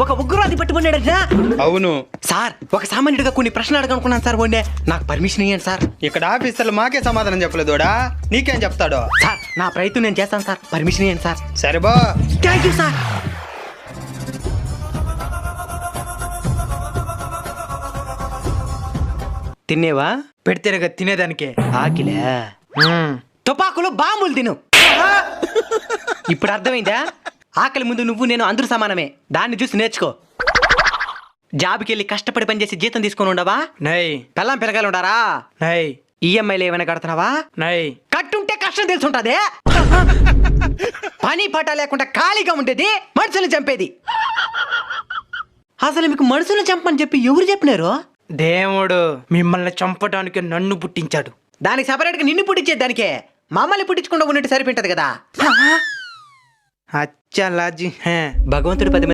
ఒక ఉగ్రవాది పట్టుబడ్డాడట. అవును సార్ ఒక సామాన్యుడిగా కొన్ని ప్రశ్నలు అడగనుకున్నాను సార్. ఓండే నాకు పర్మిషన్ ఇవ్వండి సార్. ఇక్కడ ఆఫీసర్లు మాకే సమాధానం చెప్పలేదోడా, నీకేం చెప్తాడో? సార్ నా ప్రయత్నం నేను చేస్తాను సార్, పర్మిషన్ ఇవ్వండి సార్. సరే బా. Thank you sir. తినేవా? పెడితేనే తినేదానికే. ఆకిలే. తుపాకులు బాంబులు తిను. ఇప్పుడు అర్థమైందా? ఆకలి ముందు నువ్వు నేను అందరూ సమానమే, దాన్ని చూసి నేర్చుకో. జాబ్కి వెళ్ళి కష్టపడి పనిచేసి జీతం తీసుకొని ఉండవా? నై పెళ్ళం పిల్లగాలు ఉండారా? నై ఈఎంఐలు ఏమైనా కడుతున్నావా? నై కట్టుంటే కష్టం తెలుసుంటదే. పని పాట లేకుండా ఖాళీగా ఉండేది మనుషుల్ని చంపేది. అసలు మీకు మనుషుల్ని చంపని చెప్పి ఎవరు చెప్పినారు? దేవుడు మిమ్మల్ని చంపడానికి నన్ను పుట్టించాడు. దానికి సపరేట్గా నిన్ను పుట్టించేది దానికే. మమ్మల్ని పుట్టించకుండా ఉన్నట్టు సరిపోయింటది కదా. అచ్చా లాజీ. భగవంతుడి 10